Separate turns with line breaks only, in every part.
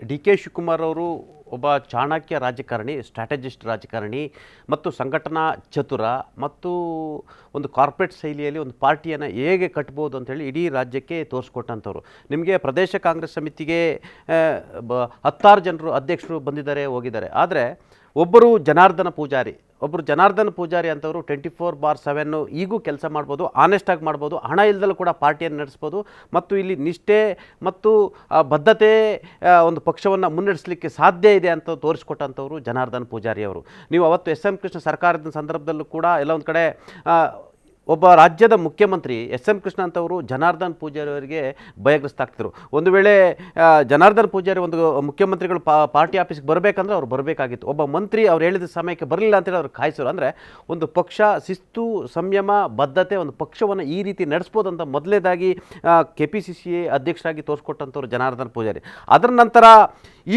D K Shivakumar ಅವರು ಒಬ್ಬ ಚಾಣಕ್ಯ ರಾಜಕಾರಣಿ, ಸ್ಟ್ರಾಟಜಿಸ್ಟ್ ರಾಜಕಾರಣಿ ಮತ್ತು ಸಂಘಟನಾ ಚತುರ ಮತ್ತು ಒಂದು ಕಾರ್ಪೊರೇಟ್ ಶೈಲಿಯಲ್ಲಿ ಒಂದು ಪಾರ್ಟಿಯನ್ನು ಹೇಗೆ ಕಟ್ಬೋದು ಅಂತೇಳಿ ಇಡೀ ರಾಜ್ಯಕ್ಕೆ ತೋರಿಸ್ಕೊಟ್ಟಂಥವ್ರು. ನಿಮಗೆ ಪ್ರದೇಶ ಕಾಂಗ್ರೆಸ್ ಸಮಿತಿಗೆ 16 ಜನರು ಅಧ್ಯಕ್ಷರು ಬಂದಿದ್ದಾರೆ, ಹೋಗಿದ್ದಾರೆ. ಆದರೆ ಒಬ್ಬರು ಜನಾರ್ದನ ಪೂಜಾರಿ ಅಂತವರು 24/7 ಈಗೂ ಕೆಲಸ ಮಾಡ್ಬೋದು, ಆನೆಸ್ಟಾಗಿ ಮಾಡ್ಬೋದು, ಹಣ ಇಲ್ದಲ್ಲೂ ಕೂಡ ಪಾರ್ಟಿಯನ್ನು ನಡೆಸ್ಬೋದು ಮತ್ತು ಇಲ್ಲಿ ನಿಷ್ಠೆ ಮತ್ತು ಬದ್ಧತೆ ಒಂದು ಪಕ್ಷವನ್ನು ಮುನ್ನಡೆಸಲಿಕ್ಕೆ ಸಾಧ್ಯ ಇದೆ ಅಂತ ತೋರಿಸ್ಕೊಟ್ಟಂಥವ್ರು ಜನಾರ್ದನ ಪೂಜಾರಿ ಅವರು. ನೀವು ಅವತ್ತು ಎಸ್ ಎಂ ಕೃಷ್ಣ ಸರ್ಕಾರದ ಸಂದರ್ಭದಲ್ಲೂ ಕೂಡ ಎಲ್ಲ ಒಂದು ಕಡೆ ಒಬ್ಬ ರಾಜ್ಯದ ಮುಖ್ಯಮಂತ್ರಿ ಎಸ್ ಎಂ ಕೃಷ್ಣ ಅಂತವರು ಜನಾರ್ದನ್ ಪೂಜಾರಿ ಅವರಿಗೆ ಭಯಗ್ರಸ್ತಾಗ್ತಿದ್ರು. ಒಂದು ವೇಳೆ ಜನಾರ್ದನ್ ಪೂಜಾರಿ ಒಂದು ಮುಖ್ಯಮಂತ್ರಿಗಳು ಪಾರ್ಟಿ ಆಫೀಸ್ಗೆ ಬರಬೇಕಂದ್ರೆ ಅವ್ರು ಬರಬೇಕಾಗಿತ್ತು. ಒಬ್ಬ ಮಂತ್ರಿ ಅವ್ರು ಹೇಳಿದ ಸಮಯಕ್ಕೆ ಬರಲಿಲ್ಲ ಅಂತೇಳಿ ಅವ್ರು ಕಾಯಿಸೋರು. ಅಂದರೆ ಒಂದು ಪಕ್ಷ ಶಿಸ್ತು, ಸಂಯಮ, ಬದ್ಧತೆ, ಒಂದು ಪಕ್ಷವನ್ನು ಈ ರೀತಿ ನಡೆಸ್ಬೋದು ಅಂತ ಮೊದಲೇದಾಗಿ KPCC ಅಧ್ಯಕ್ಷರಾಗಿ ತೋರಿಸ್ಕೊಟ್ಟಂಥವ್ರು ಜನಾರ್ದನ್ ಪೂಜಾರಿ. ಅದರ ನಂತರ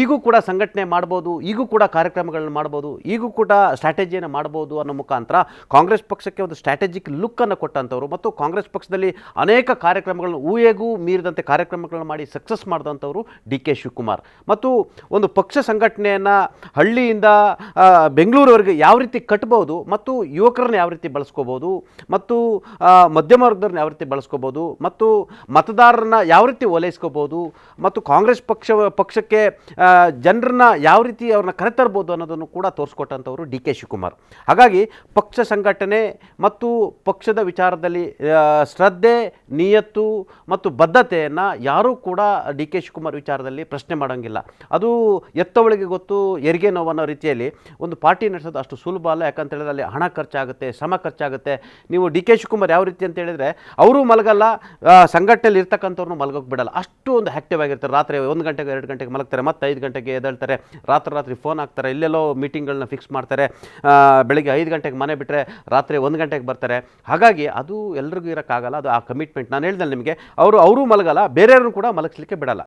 ಈಗೂ ಕೂಡ ಸಂಘಟನೆ ಮಾಡ್ಬೋದು, ಈಗೂ ಕೂಡ ಕಾರ್ಯಕ್ರಮಗಳನ್ನ ಮಾಡ್ಬೋದು, ಈಗೂ ಕೂಡ ಸ್ಟ್ರಾಟಜಿಯನ್ನು ಮಾಡ್ಬೋದು ಅನ್ನೋ ಮುಖಾಂತರ ಕಾಂಗ್ರೆಸ್ ಪಕ್ಷಕ್ಕೆ ಒಂದು ಸ್ಟ್ರಾಟಜಿಕ್ ಲುಕ್ ಅನ್ನು ಕೊಟ್ಟಂಥವ್ರು ಮತ್ತು ಕಾಂಗ್ರೆಸ್ ಪಕ್ಷದಲ್ಲಿ ಅನೇಕ ಕಾರ್ಯಕ್ರಮಗಳನ್ನು ಊಹೆಗೂ ಮೀರಿದಂತೆ ಕಾರ್ಯಕ್ರಮಗಳನ್ನು ಮಾಡಿ ಸಕ್ಸಸ್ ಮಾಡಿದಂಥವ್ರು ಡಿ ಕೆ ಶಿವಕುಮಾರ್. ಮತ್ತು ಒಂದು ಪಕ್ಷ ಸಂಘಟನೆಯನ್ನು ಹಳ್ಳಿಯಿಂದ ಬೆಂಗಳೂರವರೆಗೆ ಯಾವ ರೀತಿ ಕಟ್ಬೋದು ಮತ್ತು ಯುವಕರನ್ನ ಯಾವ ರೀತಿ ಬಳಸ್ಕೋಬೋದು ಮತ್ತು ಮಧ್ಯಮ ವರ್ಗದವ್ರನ್ನ ಯಾವ ರೀತಿ ಬಳಸ್ಕೋಬೋದು ಮತ್ತು ಮತದಾರರನ್ನ ಯಾವ ರೀತಿ ಓಲೈಸ್ಕೋಬೋದು ಮತ್ತು ಕಾಂಗ್ರೆಸ್ ಪಕ್ಷಕ್ಕೆ ಜನರನ್ನ ಯಾವ ರೀತಿ ಅವ್ರನ್ನ ಕರೆತರ್ಬೋದು ಅನ್ನೋದನ್ನು ಕೂಡ ತೋರಿಸ್ಕೊಟ್ಟಂಥವ್ರು ಡಿ ಕೆ ಶಿವಕುಮಾರ್. ಹಾಗಾಗಿ ಪಕ್ಷ ಸಂಘಟನೆ ಮತ್ತು ಪಕ್ಷದ ವಿಚಾರದಲ್ಲಿ ಶ್ರದ್ಧೆ, ನಿಯತ್ತು ಮತ್ತು ಬದ್ಧತೆಯನ್ನು ಯಾರೂ ಕೂಡ ಡಿ ಕೆ ಶಿವಕುಮಾರ್ ವಿಚಾರದಲ್ಲಿ ಪ್ರಶ್ನೆ ಮಾಡೋಂಗಿಲ್ಲ. ಅದು ಎತ್ತವಳಿಗೆ ಗೊತ್ತು, ಹೆರಿಗೆ ನೋವು ಅನ್ನೋ ರೀತಿಯಲ್ಲಿ ಒಂದು ಪಾರ್ಟಿ ನಡೆಸೋದು ಅಷ್ಟು ಸುಲಭ ಅಲ್ಲ. ಯಾಕಂತ ಹೇಳಿದ್ರೆ ಅಲ್ಲಿ ಹಣ ಖರ್ಚಾಗುತ್ತೆ, ಶ್ರಮ ಖರ್ಚಾಗುತ್ತೆ. ನೀವು ಡಿ ಕೆ ಶಿವಕುಮಾರ್ ಯಾವ ರೀತಿ ಅಂತ ಹೇಳಿದರೆ ಅವರು ಮಲಗಲ್ಲ, ಸಂಘಟನೆಯಲ್ಲಿ ಇರ್ತಕ್ಕಂಥವ್ರನ್ನ ಮಲಗೋಕೆ ಬಿಡಲ್ಲ. ಅಷ್ಟು ಒಂದು ಆ್ಯಕ್ಟಿವ್ ಆಗಿರ್ತಾರೆ. ರಾತ್ರಿ 1 ಗಂಟೆಗೆ 2 ಗಂಟೆಗೆ ಮಲಗ್ತಾರೆ, ಮತ್ತೆ 5 ಗಂಟೆಗೆ ಎದ್ದೇಳ್ತಾರೆ, ರಾತ್ರಿ ಫೋನ್ ಹಾಕ್ತಾರೆ, ಇಲ್ಲೆಲ್ಲೋ ಮೀಟಿಂಗ್ಗಳನ್ನ ಫಿಕ್ಸ್ ಮಾಡ್ತಾರೆ, ಬೆಳಗ್ಗೆ 5 ಗಂಟೆಗೆ ಮನೆ ಬಿಟ್ಟರೆ ರಾತ್ರಿ 1 ಗಂಟೆಗೆ ಬರ್ತಾರೆ. ಹಾಗಾಗಿ ಅದು ಎಲ್ರಿಗೂ ಇರೋಕ್ಕಾಗಲ್ಲ. ಅದು ಆ ಕಮಿಟ್ಮೆಂಟ್ ನಾನು ಹೇಳ್ದೆ ನಿಮಗೆ. ಅವರು ಮಲಗಲ್ಲ, ಬೇರೆಯವ್ರನ್ನೂ ಕೂಡ ಮಲಗಿಸ್ಲಿಕ್ಕೆ ಬಿಡಲ್ಲ.